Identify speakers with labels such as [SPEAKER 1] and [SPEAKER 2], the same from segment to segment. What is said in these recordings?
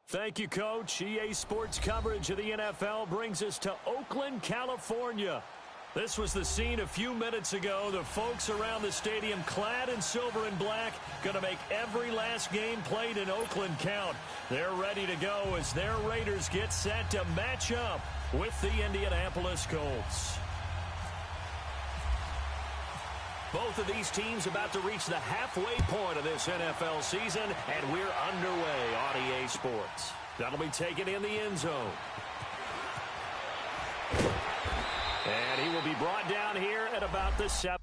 [SPEAKER 1] Thank you, Coach. EA Sports coverage of the NFL brings us to Oakland, California. This was the scene a few minutes ago. The folks around the stadium clad in silver and black going to make every last game played in Oakland count. They're ready to go as their Raiders get set to match up with the Indianapolis Colts. Both of these teams about to reach the halfway point of this NFL season, and we're underway on EA Sports. That'll be taken in the end zone. And he will be brought down here at about the 7.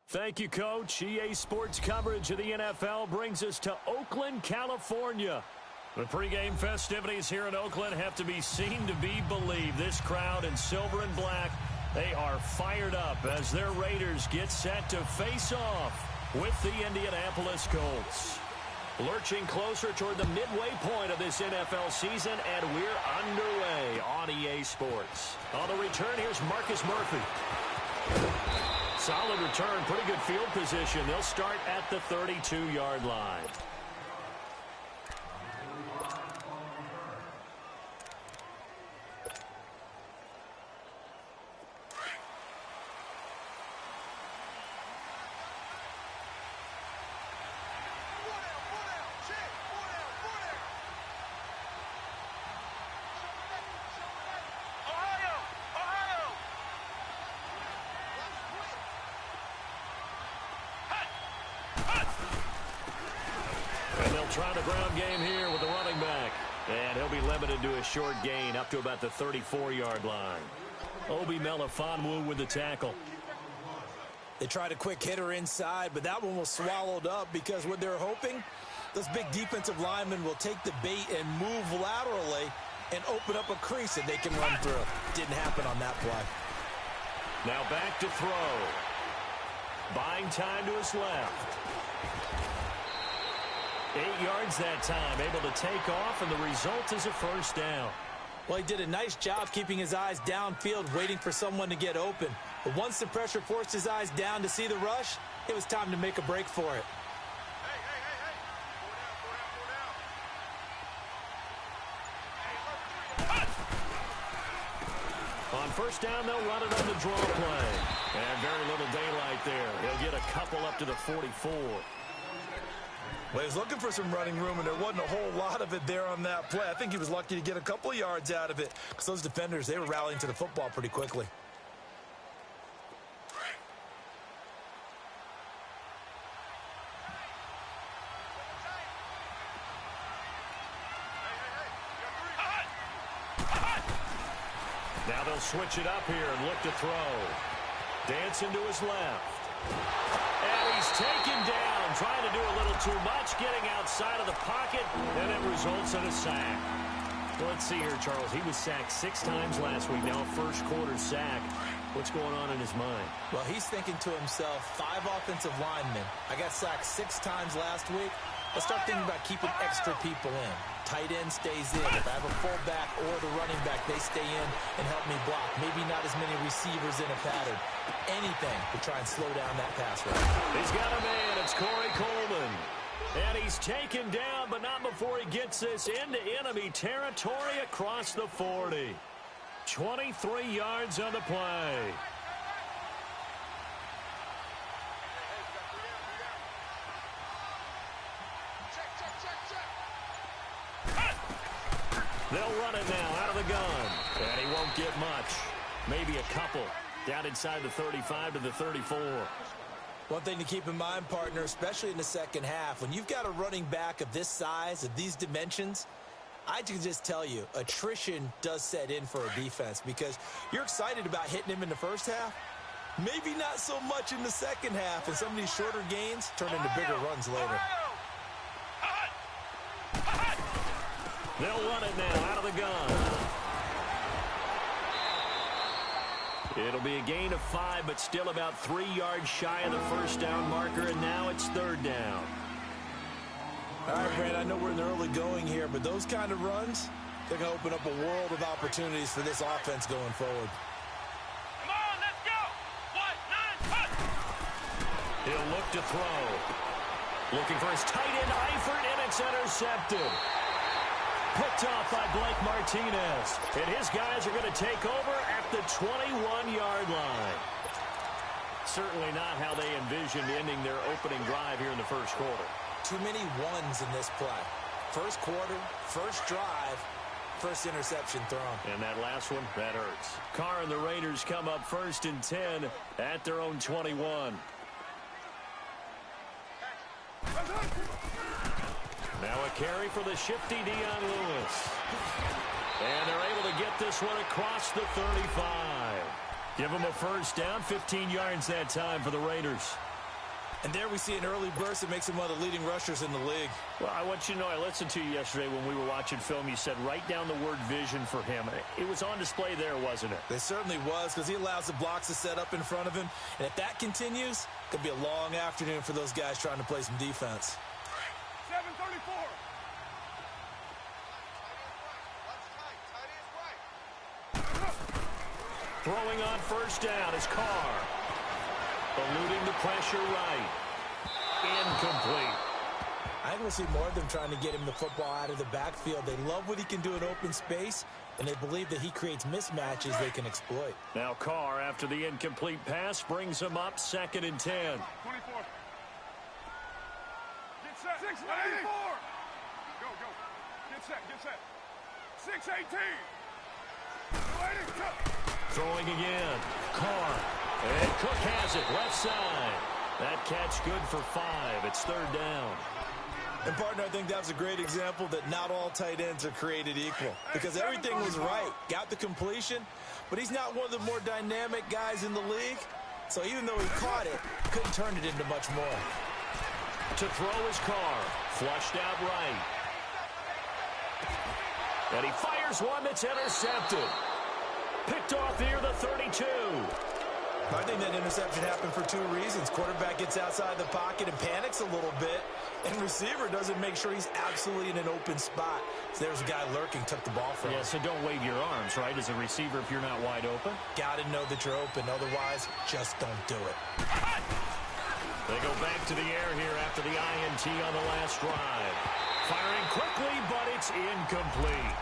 [SPEAKER 1] Thank you, Coach. EA Sports coverage of the NFL brings us to Oakland, California. The pregame festivities here in Oakland have to be seen to be believed. This crowd in silver and black, they are fired up as their Raiders get set to face off with the Indianapolis Colts. Lurching closer toward the midway point of this NFL season, and we're underway on EA Sports. On the return, here's Marcus Murphy. Solid return, pretty good field position. They'll start at the 32-yard line. Trying the ground game here with the running back. And he'll be limited to a short gain up to about the 34-yard line. Obi Melifonwu with the tackle.
[SPEAKER 2] They tried a quick hitter inside, but that one was swallowed up because what they're hoping, those big defensive linemen will take the bait and move laterally and open up a crease that they can run through. Didn't happen on that play.
[SPEAKER 1] Now back to throw. Buying time to his left. 8 yards that time, able to take off, and the result is a first down.
[SPEAKER 2] Well, he did a nice job keeping his eyes downfield, waiting for someone to get open. But once the pressure forced his eyes down to see the rush, it was time to make a break for it.
[SPEAKER 1] On first down, they'll run it on the draw play. And very little daylight there. He'll get a couple up to the 44.
[SPEAKER 3] Well, he was looking for some running room, and there wasn't a whole lot of it there on that play. I think he was lucky to get a couple of yards out of it because those defenders, they were rallying to the football pretty quickly.
[SPEAKER 1] Now they'll switch it up here and look to throw. Dancing to his left. And he's taken down, trying to do a little too much, getting outside of the pocket, and it results in a sack. Well, let's see here, Charles. He was sacked 6 times last week. Now a first-quarter sack. What's going on in his mind?
[SPEAKER 2] Well, he's thinking to himself, 5 offensive linemen. I got sacked 6 times last week. Let's start thinking about keeping extra people in. Tight end stays in. If I have a fullback or the running back, they stay in and help me block. Maybe not as many receivers in a pattern. Anything to try and slow down that pass rush.
[SPEAKER 1] He's got a man. It's Corey Coleman. And he's taken down, but not before he gets this into enemy territory across the 40. 23 yards on the play. They'll run it now out of the gun. And he won't get much. Maybe a couple. Down inside the 35 to the 34.
[SPEAKER 2] One thing to keep in mind, partner, especially in the second half, when you've got a running back of this size, of these dimensions, I can just tell you, attrition does set in for a defense because you're excited about hitting him in the first half. Maybe not so much in the second half, and some of these shorter gains turn into bigger runs later.
[SPEAKER 1] They'll run it now out of the gun. It'll be a gain of 5, but still about 3 yards shy of the first down marker, and now it's 3rd down.
[SPEAKER 2] All right, Brandon, I know we're in the early going here, but those kind of runs, they're going to open up a world of opportunities for this offense going forward.
[SPEAKER 4] Come on, let's go! 1, 9, cut!
[SPEAKER 1] He'll look to throw. Looking for his tight end, Eifert, and it's intercepted. Picked off by Blake Martinez. And his guys are going to take over at the 21-yard line. Certainly not how they envisioned ending their opening drive here in the first quarter.
[SPEAKER 2] Too many ones in this play. First quarter, first drive, first interception thrown.
[SPEAKER 1] And that last one, that hurts. Carr and the Raiders come up 1st and 10 at their own 21. Now a carry for the shifty Dion Lewis. And they're able to get this one across the 35. Give them a first down, 15 yards that time for the Raiders.
[SPEAKER 2] And there we see an early burst that makes him one of the leading rushers in the league.
[SPEAKER 1] Well, I want you to know, I listened to you yesterday when we were watching film. You said write down the word vision for him. It was on display there, wasn't it?
[SPEAKER 2] It certainly was, because he allows the blocks to set up in front of him. And if that continues, it could be a long afternoon for those guys trying to play some defense.
[SPEAKER 4] 734.
[SPEAKER 1] Throwing on first down is Carr. Eluding the pressure right. Incomplete.
[SPEAKER 2] I think we'll see more of them trying to get him the football out of the backfield. They love what he can do in open space, and they believe that he creates mismatches they can exploit.
[SPEAKER 1] Now Carr, after the incomplete pass, brings him up 2nd and 10.
[SPEAKER 4] 24. Get set. 694. Go, go. Get set, get set. 618.
[SPEAKER 1] Throwing again. Carr. And Cook has it. Left side. That catch good for 5. It's 3rd down.
[SPEAKER 2] And, partner, I think that was a great example that not all tight ends are created equal. Because everything was right. Got the completion, but he's not one of the more dynamic guys in the league. So even though he caught it, couldn't turn it into much more.
[SPEAKER 1] To throw is Carr. Flushed out right. And he fires one that's intercepted. Picked off near the 32.
[SPEAKER 2] I think that interception happened for 2 reasons. Quarterback gets outside the pocket and panics a little bit, and receiver doesn't make sure he's absolutely in an open spot. So there's a guy lurking, took the ball from him.
[SPEAKER 1] Yeah, so don't wave your arms, right, as a receiver if you're not wide open.
[SPEAKER 2] Got to know that you're open. Otherwise, just don't do it.
[SPEAKER 1] They go back to the air here after the INT on the last drive. Firing quickly, but it's incomplete.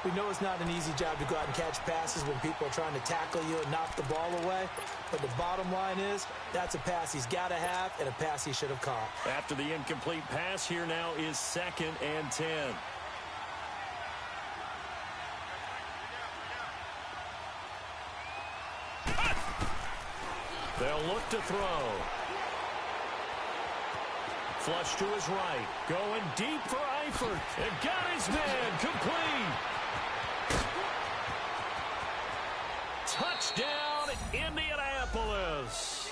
[SPEAKER 2] We know it's not an easy job to go out and catch passes when people are trying to tackle you and knock the ball away. But the bottom line is, that's a pass he's got to have and a pass he should have caught.
[SPEAKER 1] After the incomplete pass, here now is 2nd and 10. They'll look to throw. Flush to his right. Going deep for Eifert. And got his man complete. Indianapolis.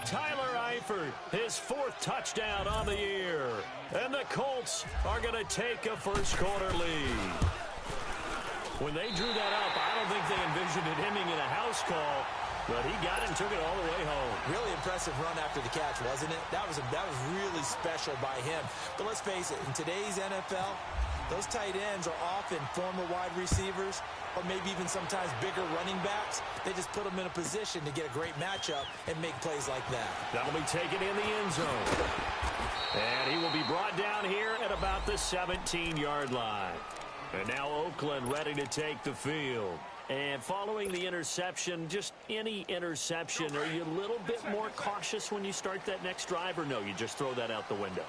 [SPEAKER 1] Tyler Eifert, his 4th touchdown on the year. And the Colts are going to take a first-quarter lead. When they drew that up, I don't think they envisioned it ending in a house call, but he got it and took it all the way home.
[SPEAKER 2] Really impressive run after the catch, wasn't it? That was really special by him. But let's face it, in today's NFL, those tight ends are often former wide receivers or maybe even sometimes bigger running backs. They just put them in a position to get a great matchup and make plays like that.
[SPEAKER 1] That'll be taken in the end zone. And he will be brought down here at about the 17-yard line. And now Oakland ready to take the field. And following the interception, just any interception, are you a little bit more cautious when you start that next drive, or no, you just throw that out the window?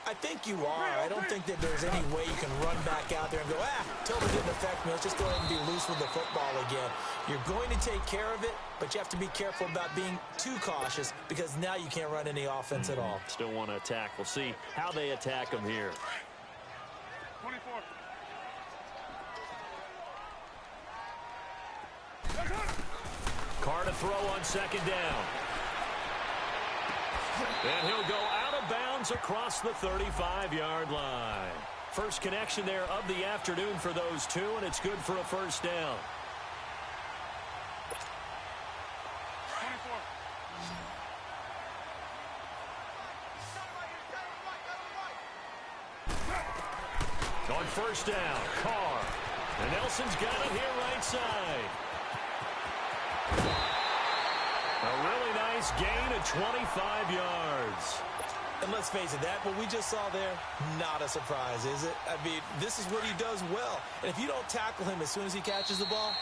[SPEAKER 2] I think you are. I don't think that there's any way you can run back out there and go, totally didn't affect me. Let's just go ahead and be loose with the football again. You're going to take care of it, but you have to be careful about being too cautious because now you can't run any offense at all.
[SPEAKER 1] Still want to attack. We'll see how they attack them here.
[SPEAKER 4] 24.
[SPEAKER 1] Carr to throw on 2nd down. And he'll go out of bounds across the 35-yard line. First connection there of the afternoon for those two, and it's good for a first down. 24. On first down, Carr. And Nelson's got it here right side. A really nice gain of 25 yards.
[SPEAKER 2] And let's face it, that what we just saw there, not a surprise, is it? I mean, this is what he does well. And if you don't tackle him as soon as he catches the ball,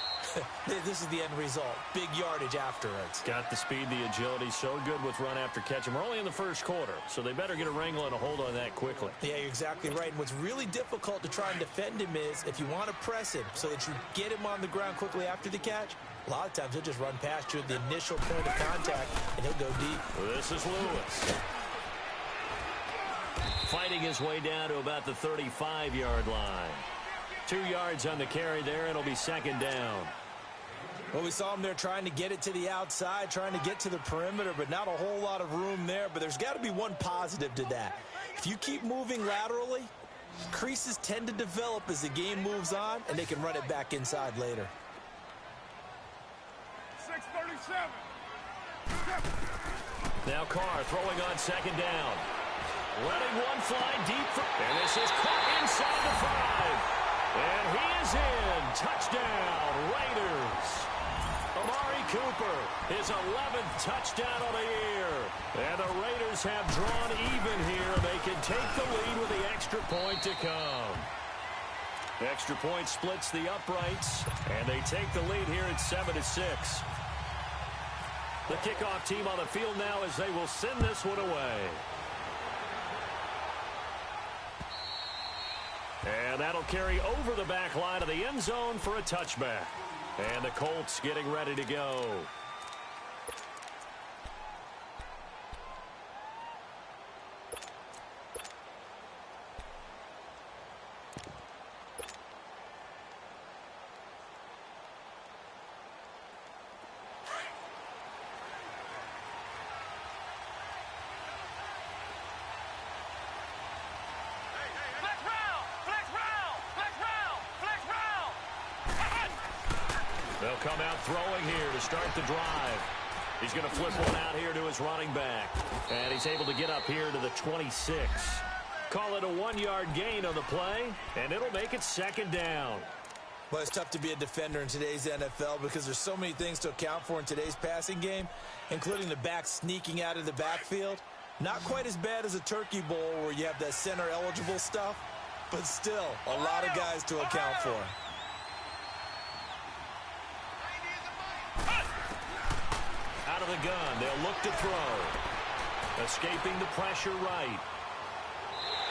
[SPEAKER 2] this is the end result. Big yardage afterwards.
[SPEAKER 1] Got the speed, the agility, so good with run after catch. And we're only in the first quarter, so they better get a wrangle and a hold on that quickly.
[SPEAKER 2] Yeah, you're exactly right. And what's really difficult to try and defend him is if you want to press him so that you get him on the ground quickly after the catch, a lot of times he'll just run past you at the initial point of contact, and he'll go deep.
[SPEAKER 1] This is Lewis. Fighting his way down to about the 35-yard line. 2 yards on the carry there. It'll be 2nd down.
[SPEAKER 2] Well, we saw him there trying to get it to the outside, trying to get to the perimeter, but not a whole lot of room there. But there's got to be one positive to that. If you keep moving laterally, creases tend to develop as the game moves on, and they can run it back inside later.
[SPEAKER 4] 6:37.
[SPEAKER 1] Now Carr throwing on 2nd down. Letting one fly deep. And this is caught inside the 5. And he is in. Touchdown, Raiders. Amari Cooper, his 11th touchdown of the year. And the Raiders have drawn even here. They can take the lead with the extra point to come. The extra point splits the uprights. And they take the lead here at 7-6. The kickoff team on the field now as they will send this one away. And that'll carry over the back line of the end zone for a touchback. And the Colts getting ready to go. They'll come out throwing here to start the drive. He's going to flip one out here to his running back. And he's able to get up here to the 26. Call it a 1-yard gain on the play, and it'll make it 2nd down.
[SPEAKER 2] Well, it's tough to be a defender in today's NFL because there's so many things to account for in today's passing game, including the back sneaking out of the backfield. Not quite as bad as a turkey bowl where you have that center-eligible stuff, but still a lot of guys to account for.
[SPEAKER 1] Out of the gun, they'll look to throw. Escaping the pressure right.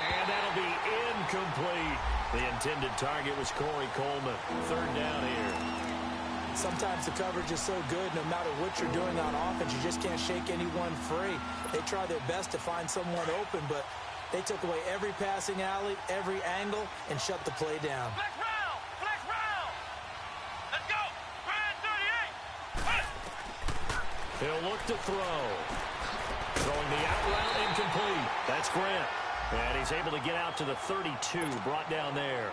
[SPEAKER 1] And that'll be incomplete. The intended target was Corey Coleman. 3rd down here.
[SPEAKER 2] Sometimes the coverage is so good, no matter what you're doing on offense, you just can't shake anyone free. They try their best to find someone open, but they took away every passing alley, every angle, and shut the play down.
[SPEAKER 4] Flex round! Let's go! Grand 38!
[SPEAKER 1] He'll look to throw. Throwing the out route incomplete. That's Grant. And he's able to get out to the 32, brought down there.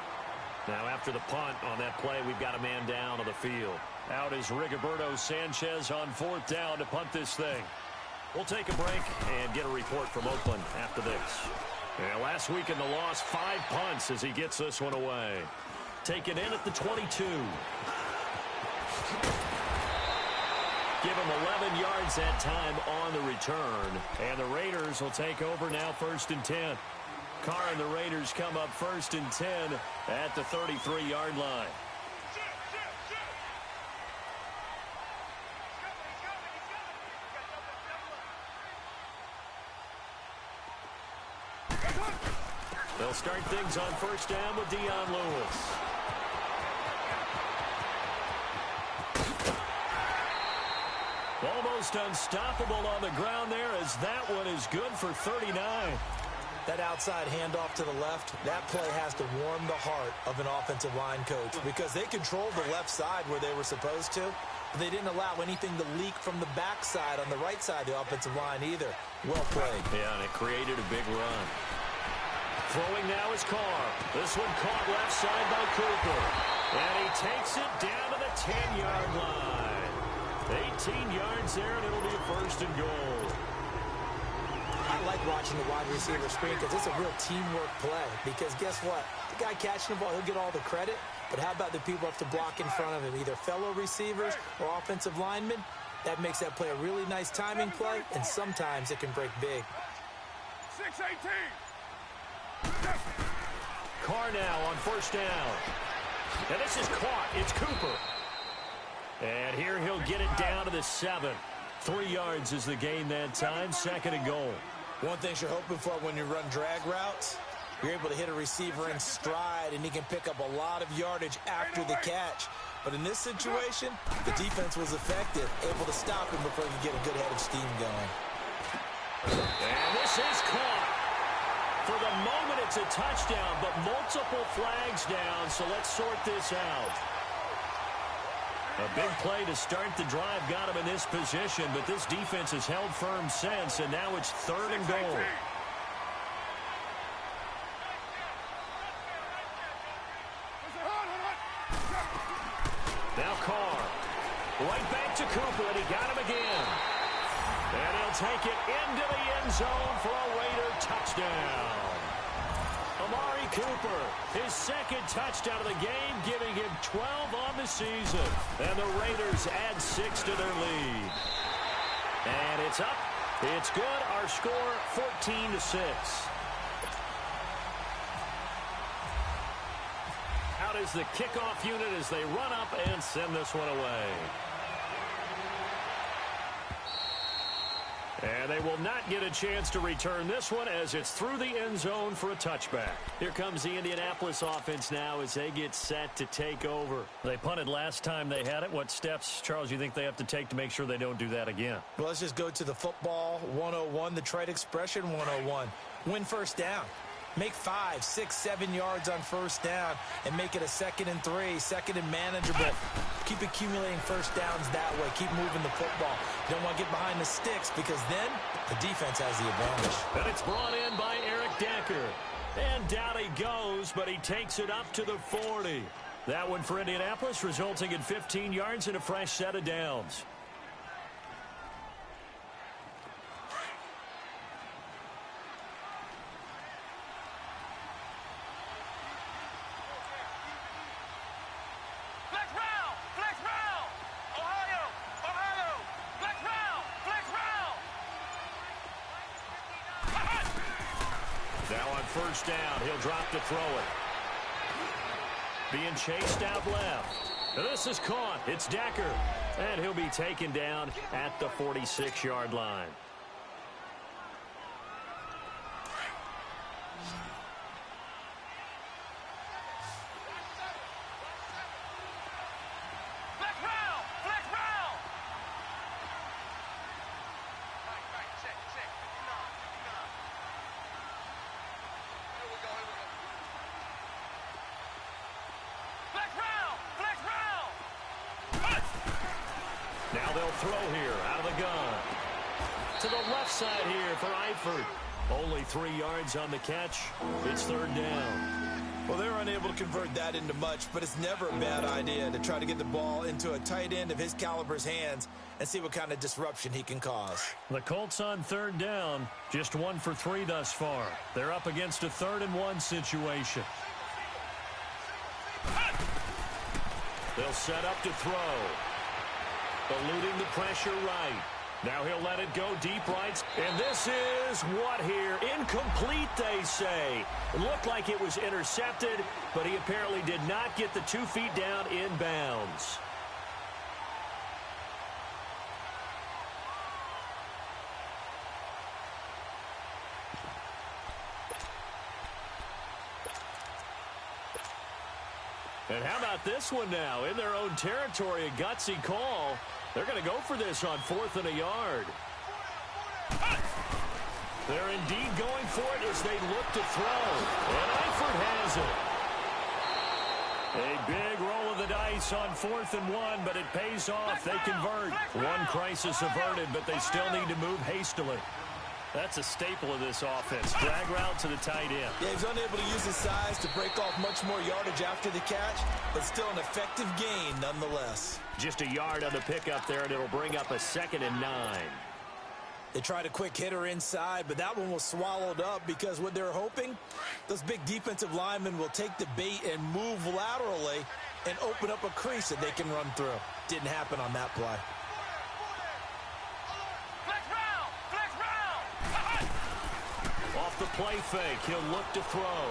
[SPEAKER 1] Now after the punt on that play, we've got a man down on the field. Out is Rigoberto Sanchez on 4th down to punt this thing. We'll take a break and get a report from Oakland after this. And last week in the loss, 5 punts as he gets this one away. Taken in at the 22. Give him 11 yards that time on the return. And the Raiders will take over now 1st and 10. Carr and the Raiders come up 1st and 10 at the 33-yard line. They'll start things on 1st down with Dion Lewis. Almost unstoppable on the ground there as that one is good for 39.
[SPEAKER 2] That outside handoff to the left, that play has to warm the heart of an offensive line coach because they controlled the left side where they were supposed to, but they didn't allow anything to leak from the backside on the right side of the offensive line either. Well played.
[SPEAKER 1] Yeah, and it created a big run. Throwing now is Carr. This one caught left side by Cooper. And he takes it down to the 10-yard line. 18 yards there, and it'll be a 1st and goal.
[SPEAKER 2] I like watching the wide receiver screen because it's a real teamwork play. Because guess what? The guy catching the ball, he'll get all the credit. But how about the people who have to block in front of him, either fellow receivers or offensive linemen? That makes that play a really nice timing play, and sometimes it can break big.
[SPEAKER 4] 6-18.
[SPEAKER 1] Carr now on 1st down. And this is caught. It's Cooper. And here he'll get it down to the 7. 3 yards is the gain that time. 2nd and goal.
[SPEAKER 2] One thing you're hoping for when you run drag routes, you're able to hit a receiver in stride, and he can pick up a lot of yardage after the catch. But in this situation, the defense was effective, able to stop him before he could get a good head of steam going.
[SPEAKER 1] And this is caught. For the moment, it's a touchdown, but multiple flags down, so let's sort this out. A big play to start the drive got him in this position, but this defense has held firm since, and now it's 3rd and goal. Now Carr. Right back to Cooper, and he got him again. And he'll take it into the end zone for a Raider touchdown. Amari Cooper, his 2nd touchdown of the game, giving him 12 on the season. And the Raiders add 6 to their lead. And it's up. It's good. Our score, 14-6. Out is the kickoff unit as they run up and send this one away. And they will not get a chance to return this one as it's through the end zone for a touchback. Here comes the Indianapolis offense now as they get set to take over. They punted last time they had it. What steps, Charles, you think they have to take to make sure they don't do that again?
[SPEAKER 2] Well, let's just go to the football 101, the trade expression 101. Win 1st down. Make 5, 6, 7 yards on 1st down and make it a 2nd and 3, 2nd and manageable. Keep accumulating 1st downs that way. Keep moving the football. You don't want to get behind the sticks because then the defense has the advantage.
[SPEAKER 1] And it's brought in by Eric Decker. And down he goes, but he takes it up to the 40. That one for Indianapolis, resulting in 15 yards and a fresh set of downs. Now on 1st down, he'll drop to throw it. Being chased out left. This is caught. It's Decker. And he'll be taken down at the 46-yard line. Now they'll throw here. Out of the gun. To the left side here for Eifert. Only 3 yards on the catch. It's third down.
[SPEAKER 2] Well, they were unable to convert that into much, but it's never a bad idea to try to get the ball into a tight end of his caliber's hands and see what kind of disruption he can cause.
[SPEAKER 1] The Colts on third down, just 1 for 3 thus far. They're up against a 3rd-and-1 situation. They'll set up to throw. Eluding the pressure right. Now he'll let it go deep right. And this is what here? Incomplete, they say. It looked like it was intercepted, but he apparently did not get the 2 feet down in bounds. And how about this one now? In their own territory, a gutsy call. They're going to go for this on 4th and a yard. They're indeed going for it as they look to throw. And Eifert has it. A big roll of the dice on 4th and 1, but it pays off. They convert. One crisis averted, but they still need to move hastily. That's a staple of this offense. Drag route to the tight end.
[SPEAKER 2] Yeah, he's unable to use his size to break off much more yardage after the catch, but still an effective gain nonetheless.
[SPEAKER 1] Just a yard on the pickup there, and it'll bring up a 2nd and 9.
[SPEAKER 2] They tried a quick hitter inside, but that one was swallowed up because what they're hoping, those big defensive linemen will take the bait and move laterally and open up a crease that they can run through. Didn't happen on that play.
[SPEAKER 1] Off the play fake, he'll look to throw.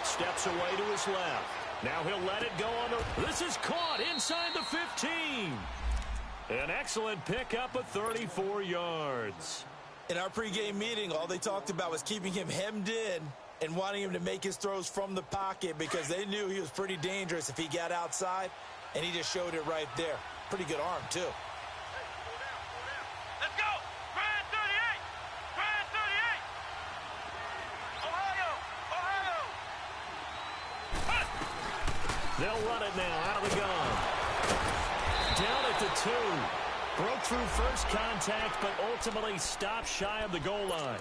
[SPEAKER 1] Steps away to his left. Now he'll let it go on the... This is caught inside the 15. An excellent pickup of 34 yards.
[SPEAKER 2] In our pregame meeting, all they talked about was keeping him hemmed in and wanting him to make his throws from the pocket because they knew he was pretty dangerous if he got outside, and he just showed it right there. Pretty good arm, too.
[SPEAKER 4] Let's go! Brand 38! Brand 38! Ohio! Ohio!
[SPEAKER 1] They'll run it now out of the gun. Down at the 2. Broke through first contact, but ultimately stopped shy of the goal line.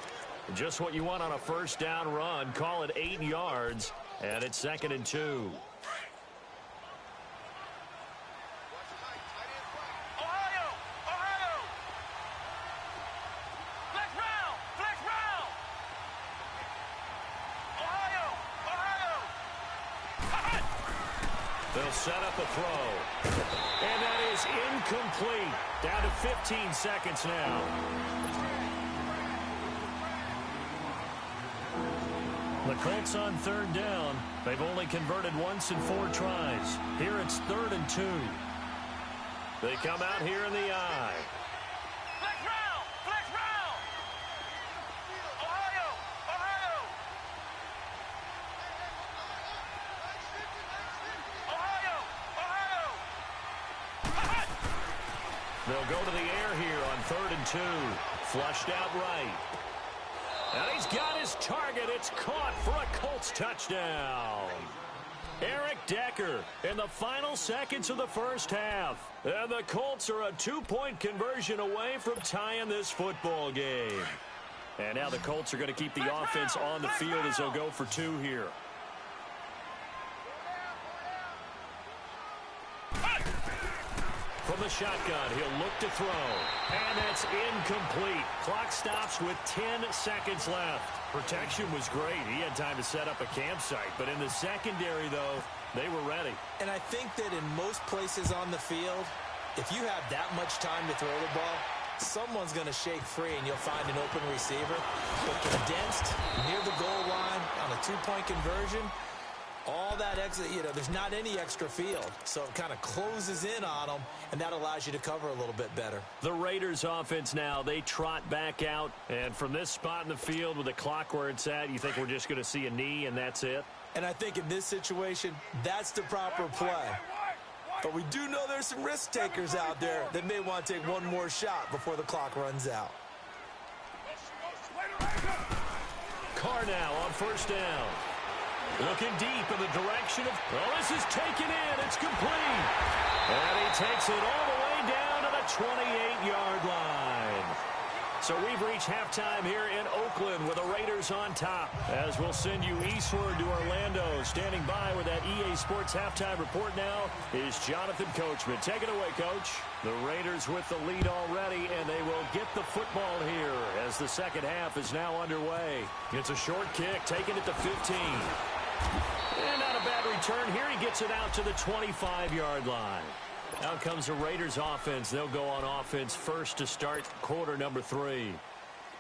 [SPEAKER 1] Just what you want on a first down run. Call it 8 yards, and it's 2nd and 2.
[SPEAKER 4] Ohio! Ohio! Flex round! Flex round! Ohio! Ohio!
[SPEAKER 1] They'll set up a throw. And that is incomplete. Down to 15 seconds now. The Colts on third down. They've only converted once in 4 tries. Here it's 3rd and 2. They come out here in the I.
[SPEAKER 4] Flex round! Flex round! Ohio! Ohio! Ohio! Ohio!
[SPEAKER 1] They'll go to the air here on 3rd and 2. Flushed out right. And he's got his target. It's caught for a Colts touchdown. Eric Decker in the final seconds of the first half. And the Colts are a 2-point conversion away from tying this football game. And now the Colts are going to keep the offense on the field as they'll go for 2 here. From the shotgun, he'll look to throw. And that's incomplete. Clock stops with 10 seconds left. Protection was great. He had time to set up a campsite. But in the secondary, though, they were ready.
[SPEAKER 2] And I think that in most places on the field, if you have that much time to throw the ball, someone's going to shake free and you'll find an open receiver. But condensed, near the goal line, on a 2-point conversion, all that exit, there's not any extra field. So it kind of closes in on them, and that allows you to cover a little bit better.
[SPEAKER 1] The Raiders offense now, they trot back out. And from this spot in the field with the clock where it's at, you think we're just going to see a knee and that's it?
[SPEAKER 2] And I think in this situation, that's the proper play. But we do know there's some risk takers out there that may want to take one more shot before the clock runs out.
[SPEAKER 1] Carr now on first down. Looking deep in the direction of... Well, this is taken in. It's complete. And he takes it all the way down to the 28-yard line. So we've reached halftime here in Oakland with the Raiders on top. As we'll send you eastward to Orlando. Standing by with that EA Sports halftime report now is Jonathan Coachman. Take it away, Coach. The Raiders with the lead already, and they will get the football here as the second half is now underway. It's a short kick, taking it to 15. And not a bad return here. He gets it out to the 25-yard line. Out comes the Raiders offense. They'll go on offense first to start quarter number 3.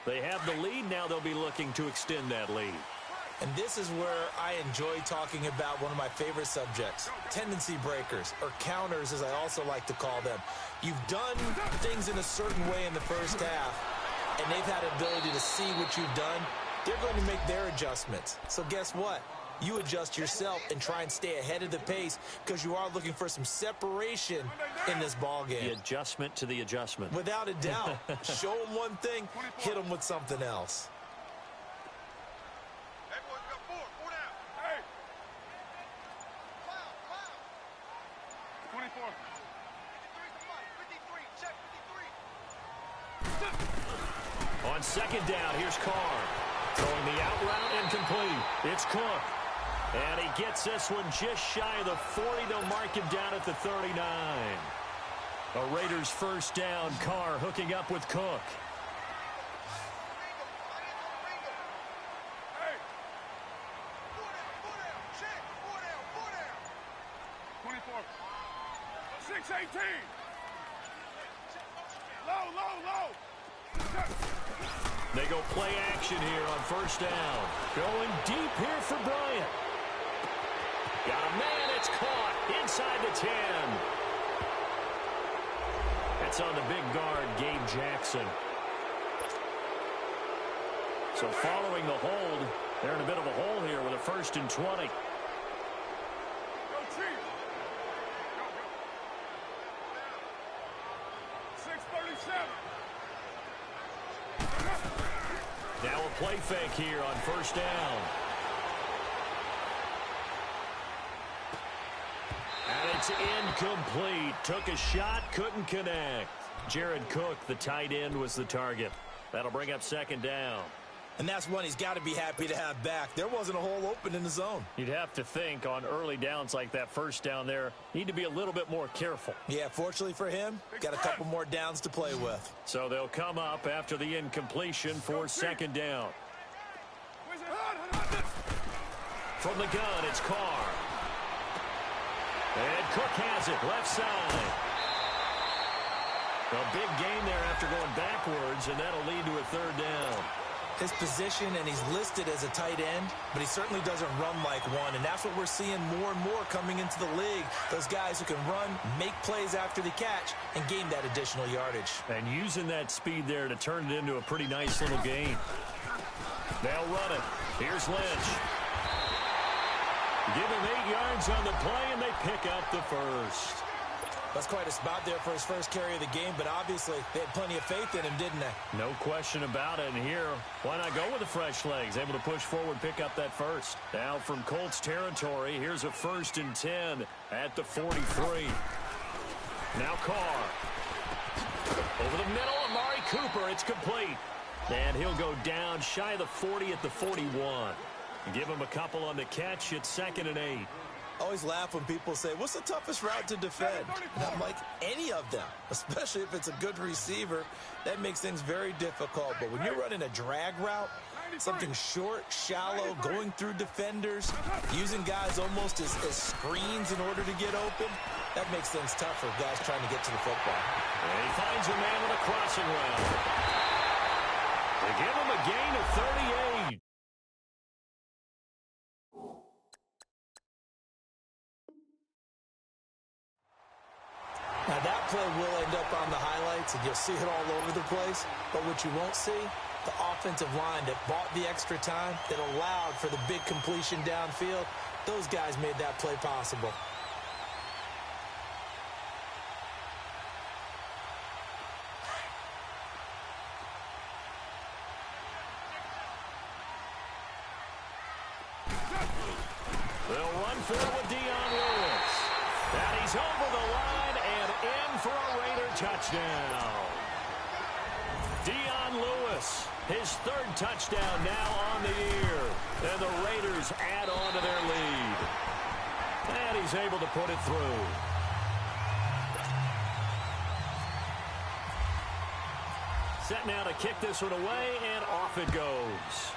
[SPEAKER 1] They have the lead. Now they'll be looking to extend that lead.
[SPEAKER 2] And this is where I enjoy talking about one of my favorite subjects, tendency breakers, or counters as I also like to call them. You've done things in a certain way in the first half, and they've had the ability to see what you've done. They're going to make their adjustments. So guess what? You adjust yourself and try and stay ahead of the pace because you are looking for some separation in this ball game.
[SPEAKER 1] The adjustment to the adjustment.
[SPEAKER 2] Without a doubt. Show them one thing, hit them with something else.
[SPEAKER 4] Hey, boys, we got four down. Hey. 24. 53, check 53.
[SPEAKER 1] On second down, here's Carr. Throwing the out route incomplete. It's Cook. And he gets this one just shy of the 40. They'll mark him down at the 39. A Raiders first down. Carr hooking up with Cook.
[SPEAKER 4] Hey. 4 down, check. 4 down. 24. 6-18. Low.
[SPEAKER 1] They go play action here on first down. Going deep here for Bryant. Got a man. It's caught inside the 10. It's on the big guard, Gabe Jackson. So following the hold, they're in a bit of a hole here with a 1st and 20.
[SPEAKER 4] Go, Chief. Go. 6:37.
[SPEAKER 1] Now a play fake here on first down. And it's incomplete. Took a shot, couldn't connect. Jared Cook, the tight end, was the target. That'll bring up second down.
[SPEAKER 2] And that's one he's got to be happy to have back. There wasn't a hole open in the zone.
[SPEAKER 1] You'd have to think on early downs like that first down there, need to be a little bit more careful.
[SPEAKER 2] Yeah, fortunately for him, got a couple more downs to play with.
[SPEAKER 1] So they'll come up after the incompletion for second down. From the gun, it's Carr. And Cook has it, left side. A big gain there after going backwards, and that'll lead to a third down.
[SPEAKER 2] His position, and he's listed as a tight end, but he certainly doesn't run like one, and that's what we're seeing more and more coming into the league. Those guys who can run, make plays after the catch, and gain that additional yardage.
[SPEAKER 1] And using that speed there to turn it into a pretty nice little gain. They'll run it. Here's Lynch. Give him 8 yards on the play, and they pick up the first.
[SPEAKER 2] That's quite a spot there for his first carry of the game, but obviously they had plenty of faith in him, didn't they?
[SPEAKER 1] No question about it. And here, why not go with the fresh legs? Able to push forward, pick up that first. Now from Colts territory, here's a 1st and 10 at the 43. Now Carr. Over the middle, Amari Cooper. It's complete. And he'll go down shy of the 40 at the 41. Give him a couple on the catch. It's 2nd and 8.
[SPEAKER 2] I always laugh when people say, what's the toughest route to defend? And I'm like, any of them, especially if it's a good receiver. That makes things very difficult. But when you're running a drag route, something short, shallow, going through defenders, using guys almost as screens in order to get open, that makes things tough for guys trying to get to the football.
[SPEAKER 1] And he finds a man with a crossing route. They give him a gain of 38.
[SPEAKER 2] Now that play will end up on the highlights, and you'll see it all over the place. But what you won't see, the offensive line that bought the extra time, that allowed for the big completion downfield, those guys made that play possible.
[SPEAKER 1] They'll run for it with Dion Lewis. And he's over the line and in for a Raider touchdown. Dion Lewis, his third touchdown now on the year. And the Raiders add on to their lead. And he's able to put it through. Set now to kick this one away, and off it goes.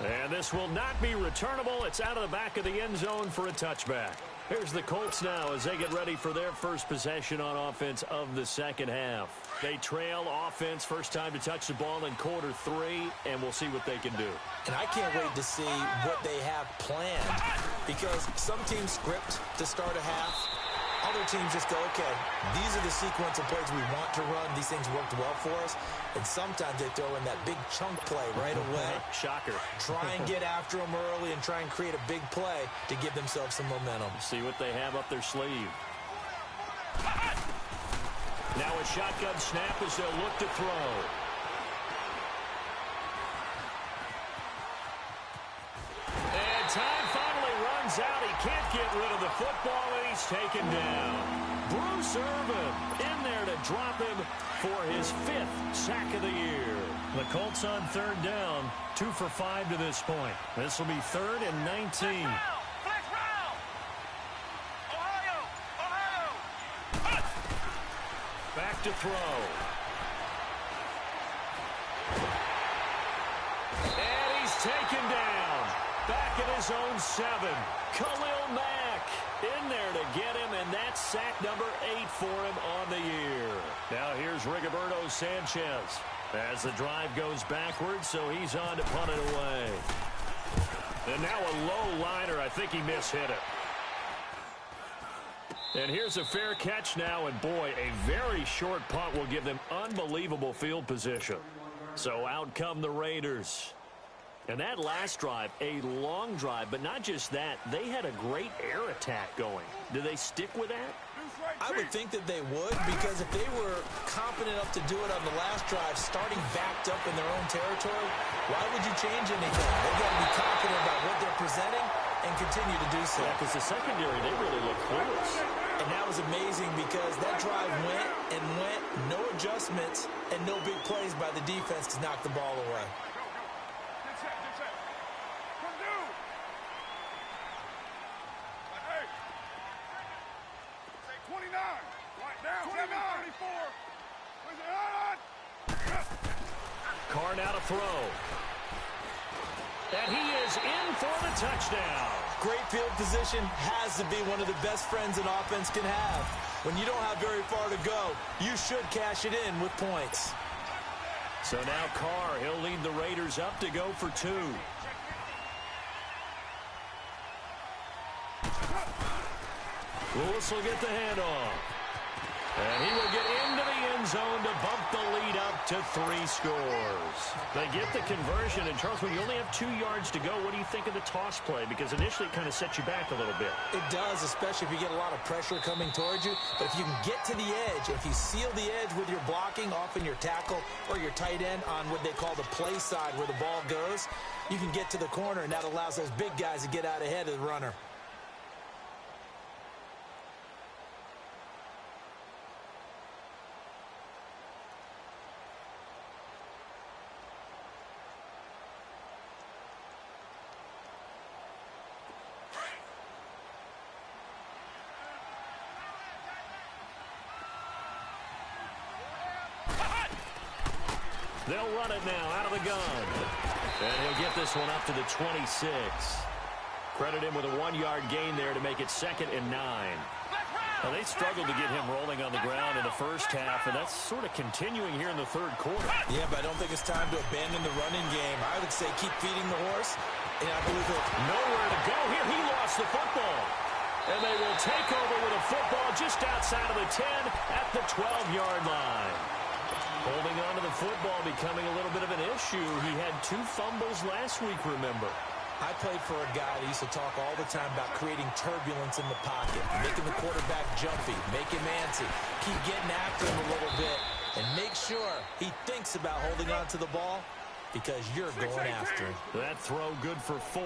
[SPEAKER 1] And this will not be returnable. It's out of the back of the end zone for a touchback. Here's the Colts now as they get ready for their first possession on offense of the second half. They trail offense, first time to touch the ball in quarter 3, and we'll see what they can do.
[SPEAKER 2] And I can't wait to see what they have planned, because some teams script to start a half. Other teams just go, okay, these are the sequence of plays we want to run. These things worked well for us. And sometimes they throw in that big chunk play right away.
[SPEAKER 1] Shocker.
[SPEAKER 2] Try and get after them early and try and create a big play to give themselves some momentum.
[SPEAKER 1] See what they have up their sleeve. Now a shotgun snap as they'll look to throw. And time finally runs out. He can't get rid of the football, and he's taken down. Bruce Irvin in there to drop him for his 5th sack of the year.
[SPEAKER 5] The Colts on third down, 2 for 5 to this point. This will be 3rd and 19.
[SPEAKER 1] Back to throw. And he's taken down. Back at his own 7. Khalil Mack in there to get him, and that's sack number 8 for him on the year. Now here's Rigoberto Sanchez as the drive goes backwards, so he's on to punt it away. And now a low liner. I think he mishit it. And here's a fair catch now, and boy, a very short punt will give them unbelievable field position. So out come the Raiders. And that last drive, a long drive, but not just that, they had a great air attack going. Do they stick with that?
[SPEAKER 2] I would think that they would, because if they were confident enough to do it on the last drive, starting backed up in their own territory, why would you change anything? They've got to be confident about what they're presenting and continue to do so.
[SPEAKER 1] Yeah, because the secondary, they really look clueless.
[SPEAKER 2] And that was amazing, because that drive went and went, no adjustments, and no big plays by the defense to knock the ball away.
[SPEAKER 4] Get set. Purdue! Hey! Say 29. Right down. 29. 34.
[SPEAKER 1] Carr now to throw. And he is in for the touchdown.
[SPEAKER 2] Great field position has to be one of the best friends an offense can have. When you don't have very far to go, you should cash it in with points.
[SPEAKER 1] So now Carr, he'll lead the Raiders up to go for 2. Lewis will get the handoff. And he will get into the end zone to bump the lead up to 3 scores. They get the conversion, and Charles, when you only have 2 yards to go, what do you think of the toss play? Because initially it kind of sets you back a little bit.
[SPEAKER 2] It does, especially if you get a lot of pressure coming towards you. But if you can get to the edge, if you seal the edge with your blocking, often your tackle or your tight end on what they call the play side where the ball goes, you can get to the corner, and that allows those big guys to get out ahead of the runner.
[SPEAKER 1] They'll run it now out of the gun. And he'll get this one up to the 26. Credit him with a 1-yard gain there to make it 2nd and 9. Now, they struggled to get him rolling on the ground in the first half, and that's sort of continuing here in the third quarter.
[SPEAKER 2] Yeah, but I don't think it's time to abandon the running game. I would say keep feeding the horse, and I believe he'll...
[SPEAKER 1] Nowhere to go here. He lost the football. And they will take over with a football just outside of the 10 at the 12-yard line. Holding on to the football becoming a little bit of an issue. He had 2 fumbles last week, remember.
[SPEAKER 2] I played for a guy that used to talk all the time about creating turbulence in the pocket, making the quarterback jumpy, make him antsy, keep getting after him a little bit, and make sure he thinks about holding on to the ball because you're going after him.
[SPEAKER 1] That throw good for 4.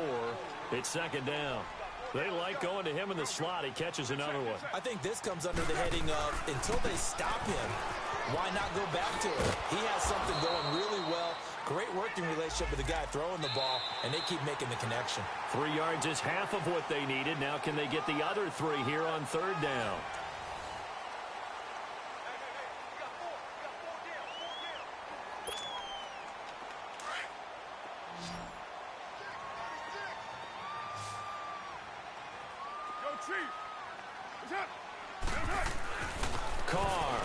[SPEAKER 1] It's 2nd down. They like going to him in the slot. He catches another one.
[SPEAKER 2] I think this comes under the heading of, until they stop him, why not go back to it? He has something going really well. Great working relationship with the guy throwing the ball, and they keep making the connection.
[SPEAKER 1] 3 yards is half of what they needed. Now can they get the other 3 here on third down? Carr.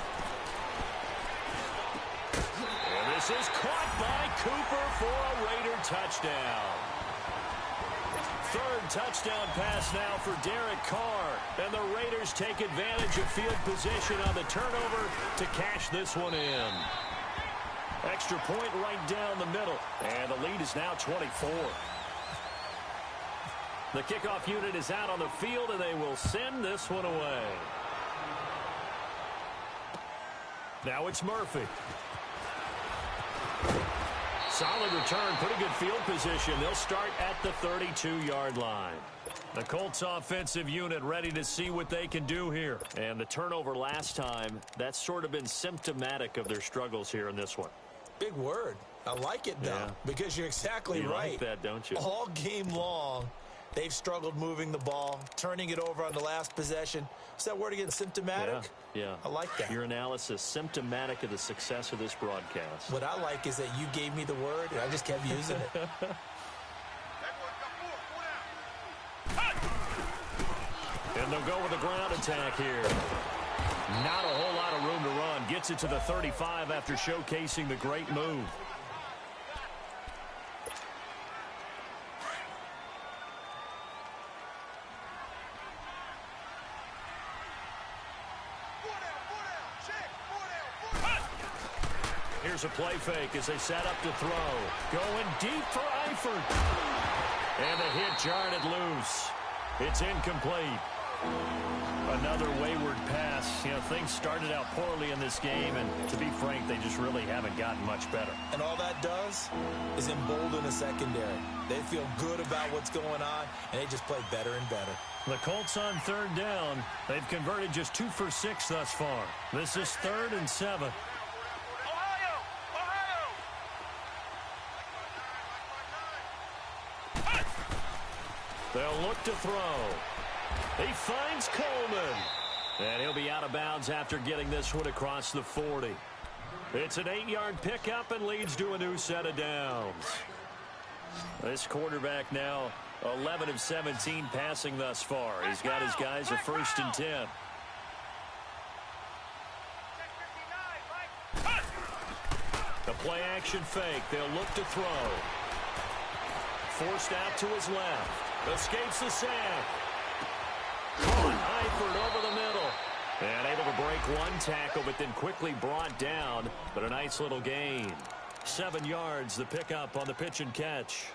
[SPEAKER 1] And this is caught by Cooper for a Raider touchdown. Third touchdown pass now for Derek Carr. And the Raiders take advantage of field position on the turnover to cash this one in. Extra point right down the middle. And the lead is now 24. The kickoff unit is out on the field, and they will send this one away. Now it's Murphy. Solid return, pretty good field position. They'll start at the 32-yard line. The Colts offensive unit ready to see what they can do here. And the turnover last time, that's sort of been symptomatic of their struggles here in this one.
[SPEAKER 2] Big word. I like it, though, because you're exactly right.
[SPEAKER 1] You like that, don't you?
[SPEAKER 2] All game long, they've struggled moving the ball, turning it over on the last possession. Is that word again, symptomatic?
[SPEAKER 1] Yeah.
[SPEAKER 2] I like that.
[SPEAKER 1] Your analysis, symptomatic of the success of this broadcast.
[SPEAKER 2] What I like is that you gave me the word, and I just kept using it.
[SPEAKER 1] And they'll go with a ground attack here. Not a whole lot of room to run. Gets it to the 35 after showcasing the great move. Here's a play fake as they set up to throw. Going deep for Eifert. And the hit jarred it loose. It's incomplete. Another wayward pass. You know, things started out poorly in this game, and to be frank, they just really haven't gotten much better.
[SPEAKER 2] And all that does is embolden the secondary. They feel good about what's going on, and they just play better and better.
[SPEAKER 1] The Colts on third down. They've converted just 2 for 6 thus far. This is 3rd and 7. They'll look to throw. He finds Coleman. And he'll be out of bounds after getting this one across the 40. It's an 8-yard pickup and leads to a new set of downs. This quarterback now 11 of 17 passing thus far. He's got his guys a 1st and 10. The play action fake. They'll look to throw. Forced out to his left. Escapes the sack. Caught Eifert over the middle. And able to break one tackle, but then quickly brought down. But a nice little gain. 7 yards, the pickup on the pitch and catch.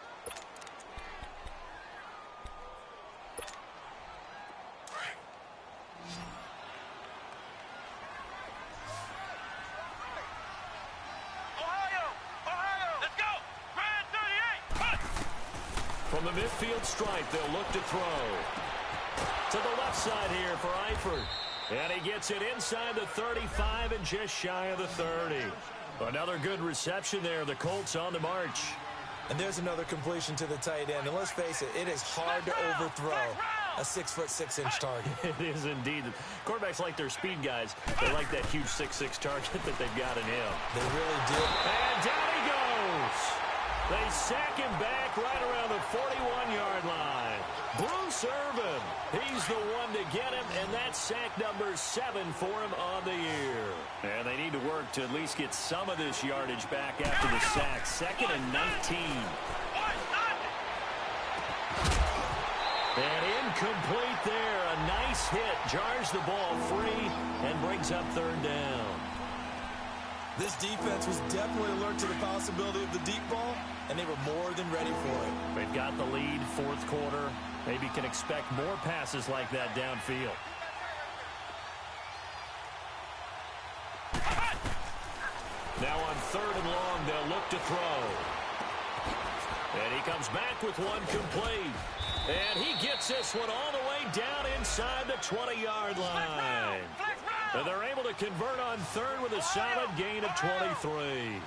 [SPEAKER 1] From the midfield stripe, they'll look to throw. To the left side here for Eifert. And he gets it inside the 35 and just shy of the 30. Another good reception there. The Colts on the march.
[SPEAKER 2] And there's another completion to the tight end. And let's face it, it is hard to overthrow a 6'6" target.
[SPEAKER 1] It is indeed. Quarterbacks like their speed guys. They like that huge 6'6" target that they've got in him.
[SPEAKER 2] They really do.
[SPEAKER 1] And down he goes. They sack him back right around the 41-yard line. Bruce Irvin, he's the one to get him, and that's sack number 7 for him on the year. And they need to work to at least get some of this yardage back after the sack. 2nd and 19. And incomplete there. A nice hit. Jars the ball free and brings up 3rd down.
[SPEAKER 2] This defense was definitely alert to the possibility of the deep ball, and they were more than ready for it.
[SPEAKER 1] They've got the lead, 4th quarter. Maybe can expect more passes like that downfield. Now on 3rd and long, they'll look to throw. And he comes back with one complete. And he gets this one all the way down inside the 20-yard line. And they're able to convert on third with a solid gain of 23.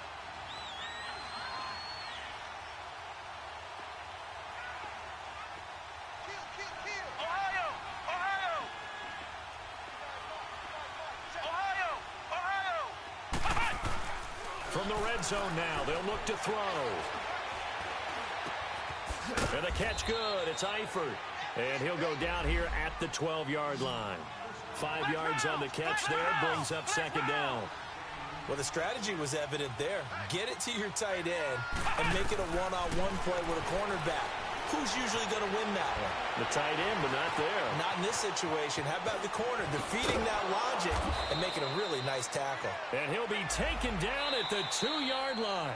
[SPEAKER 1] From the red zone now, they'll look to throw. And the catch good. It's Eifert. And he'll go down here at the 12-yard line. 5 yards on the catch there, brings up second down.
[SPEAKER 2] Well, the strategy was evident there. Get it to your tight end and make it a one-on-one play with a cornerback. Who's usually going to win that one?
[SPEAKER 1] The tight end, but not there.
[SPEAKER 2] Not in this situation. How about the corner defeating that logic and making a really nice tackle?
[SPEAKER 1] And he'll be taken down at the 2-yard line.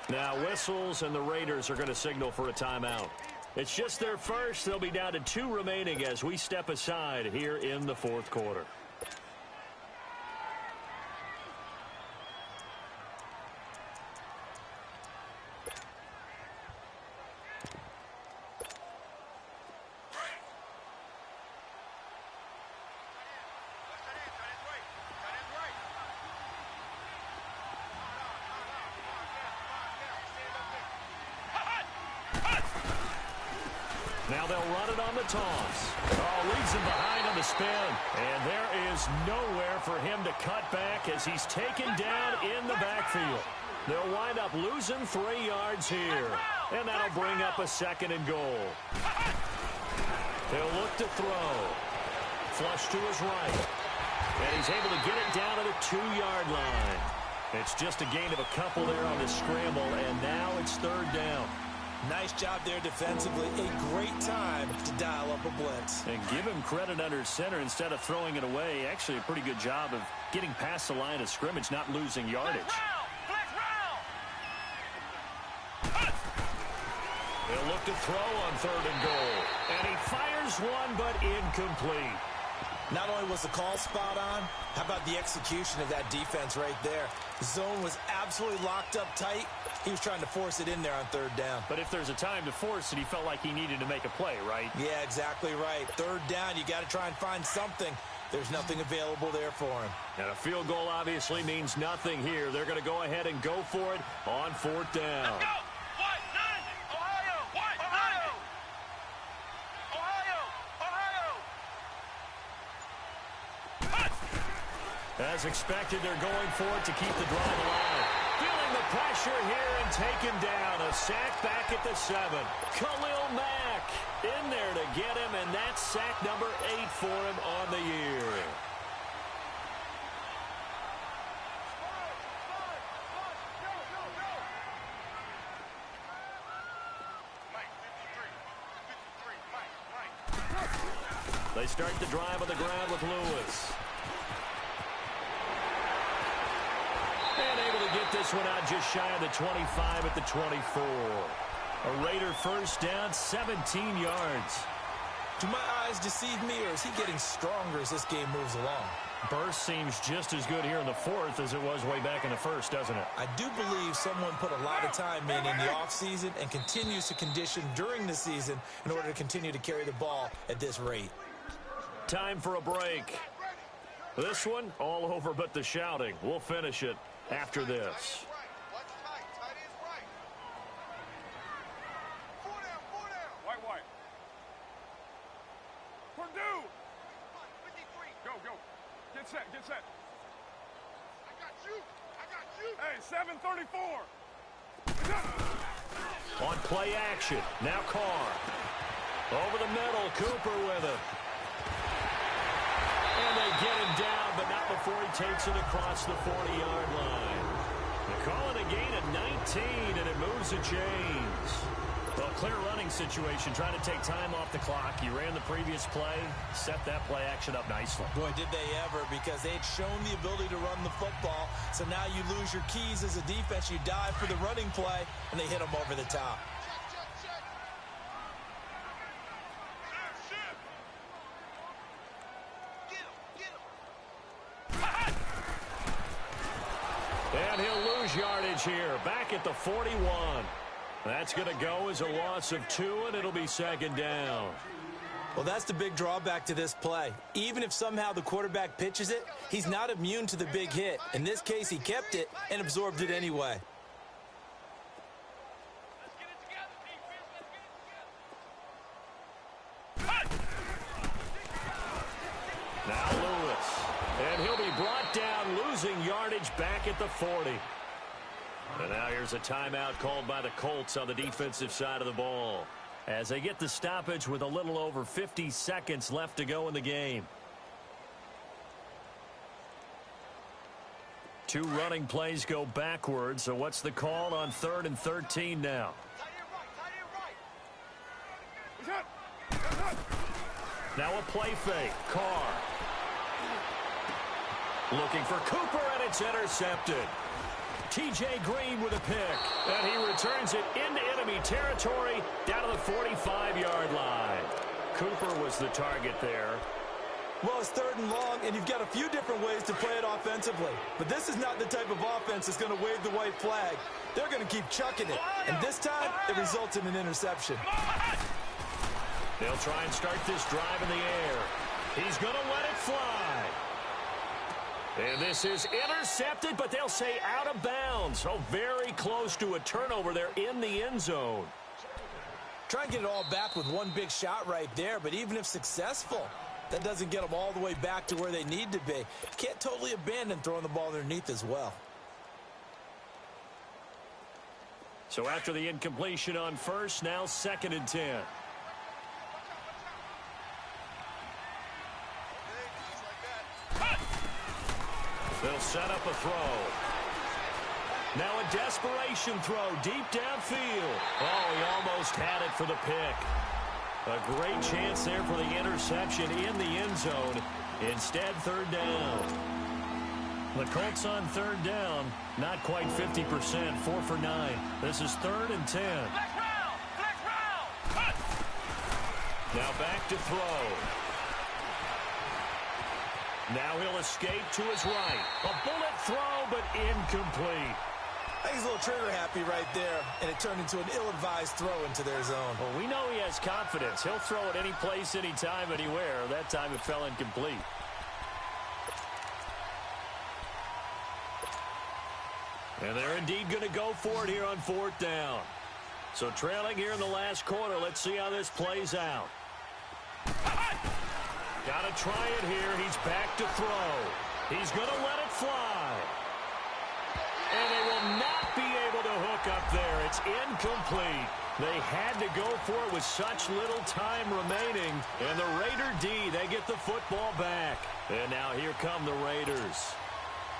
[SPEAKER 1] Now whistles, and the Raiders are going to signal for a timeout. It's just their first. They'll be down to 2 remaining as we step aside here in the fourth quarter. Now they'll run it on the toss. Oh, leaves him behind on the spin. And there is nowhere for him to cut back as he's taken down in the backfield. They'll wind up losing 3 yards here. And that'll bring up a second and goal. He'll look to throw. Flush to his right. And he's able to get it down to the 2-yard line. It's just a gain of a couple there on the scramble, and now it's third down.
[SPEAKER 2] Nice job there defensively. A great time to dial up a blitz.
[SPEAKER 1] And give him credit under center instead of throwing it away. Actually, a pretty good job of getting past the line of scrimmage, not losing yardage. He'll look to throw on third and goal. And he fires one, but incomplete.
[SPEAKER 2] Not only was the call spot on, how about the execution of that defense right there? The zone was absolutely locked up tight. He was trying to force it in there on third down.
[SPEAKER 1] But if there's a time to force it, he felt like he needed to make a play, right?
[SPEAKER 2] Yeah, exactly right. Third down, you got to try and find something. There's nothing available there for him.
[SPEAKER 1] And a field goal obviously means nothing here. They're going to go ahead and go for it on fourth down.
[SPEAKER 4] Let's go! White, 9! Ohio! White, Ohio! Ohio!
[SPEAKER 1] As expected, they're going for it to keep the drive alive. Feeling the pressure here and taken down. A sack back at the 7. Khalil Mack in there to get him, and that's sack number 8 for him on the year. They start the drive on the ground with Lewis. And able to get this one out just shy of the 25 at the 24. A Raider first down, 17 yards.
[SPEAKER 2] Do my eyes deceive me, or is he getting stronger as this game moves along?
[SPEAKER 1] Burst seems just as good here in the fourth as it was way back in the first, doesn't it?
[SPEAKER 2] I do believe someone put a lot of time in the offseason and continues to condition during the season in order to continue to carry the ball at this rate.
[SPEAKER 1] Time for a break. This one, all over but the shouting. We'll finish it after this.
[SPEAKER 4] White. Purdue! Go. Get set. I got you. Hey, 734.
[SPEAKER 1] On play action. Now Carr. Over the middle. Cooper with it. And they get him down, but not before he takes it across the 40-yard line. They call it a gain of 19, and it moves the chains. Well, clear running situation, trying to take time off the clock. You ran the previous play, set that play action up nicely.
[SPEAKER 2] Boy, did they ever, because they had shown the ability to run the football. So now you lose your keys as a defense. You dive for the running play, and they hit them over the top.
[SPEAKER 1] And he'll lose yardage here, back at the 41. That's going to go as a loss of 2, and it'll be second down.
[SPEAKER 2] Well, that's the big drawback to this play. Even if somehow the quarterback pitches it, he's not immune to the big hit. In this case, he kept it and absorbed it anyway.
[SPEAKER 1] Now Lewis. And he'll be brought down, losing yardage back at the 40. And now here's a timeout called by the Colts on the defensive side of the ball, as they get the stoppage with a little over 50 seconds left to go in the game. 2 running plays go backwards, so what's the call on 3rd and 13 now? Now a play fake. Carr. Looking for Cooper, and it's intercepted. T.J. Green with a pick, and he returns it into enemy territory down to the 45-yard line. Cooper was the target there.
[SPEAKER 2] Well, it's 3rd and long, and you've got a few different ways to play it offensively. But this is not the type of offense that's going to wave the white flag. They're going to keep chucking it, and this time it results in an interception.
[SPEAKER 1] They'll try and start this drive in the air. He's going to let it fly. And this is intercepted, but they'll say out of bounds. Oh, very close to a turnover there in the end zone.
[SPEAKER 2] Try and get it all back with one big shot right there, but even if successful, that doesn't get them all the way back to where they need to be. Can't totally abandon throwing the ball underneath as well.
[SPEAKER 1] So after the incompletion on first, now 2nd and 10. They'll set up a throw. Now a desperation throw deep downfield. Oh, he almost had it for the pick. A great chance there for the interception in the end zone. Instead, 3rd down. The Colts on 3rd down, not quite 50%, 4 for 9. This is 3rd and 10. Now back to throw. Now he'll escape to his right. A bullet throw, but incomplete.
[SPEAKER 2] I think he's a little trigger happy right there, and it turned into an ill-advised throw into their zone.
[SPEAKER 1] Well, we know he has confidence. He'll throw it any place, anytime, anywhere. That time it fell incomplete. And they're indeed going to go for it here on 4th down. So trailing here in the last quarter. Let's see how this plays out. Got to try it here. He's back to throw. He's going to let it fly. And they will not be able to hook up there. It's incomplete. They had to go for it with such little time remaining. And the Raider D, they get the football back. And now here come the Raiders.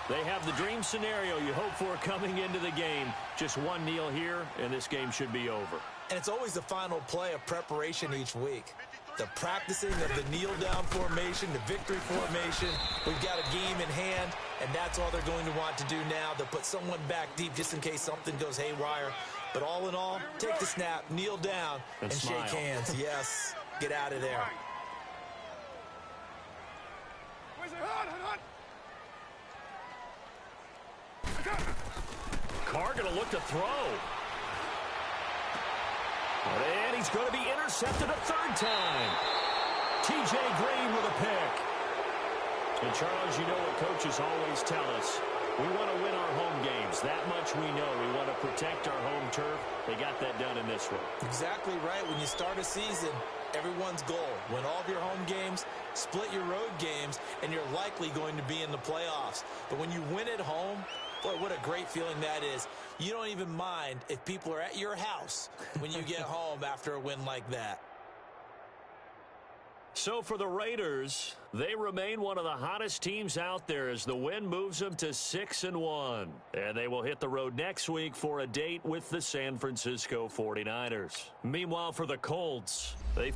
[SPEAKER 1] They have the dream scenario you hope for coming into the game. Just one kneel here, and this game should be over.
[SPEAKER 2] And it's always the final play of preparation each week. The practicing of the kneel-down formation, the victory formation. We've got a game in hand, and that's all they're going to want to do now. They'll put someone back deep just in case something goes haywire. But all in all, take the snap, kneel down, and shake hands. Yes, get out of there.
[SPEAKER 1] Carr going to look to throw. And he's going to be intercepted a 3rd time. T.J. Green with a pick. And, Charles, you know what coaches always tell us. We want to win our home games. That much we know. We want to protect our home turf. They got that done in this one.
[SPEAKER 2] Exactly right. When you start a season, everyone's goal, win all of your home games, split your road games, and you're likely going to be in the playoffs. But when you win at home, boy, what a great feeling that is. You don't even mind if people are at your house when you get home after a win like that.
[SPEAKER 1] So for the Raiders, they remain one of the hottest teams out there as the win moves them to 6-1. And they will hit the road next week for a date with the San Francisco 49ers. Meanwhile, for the Colts, they've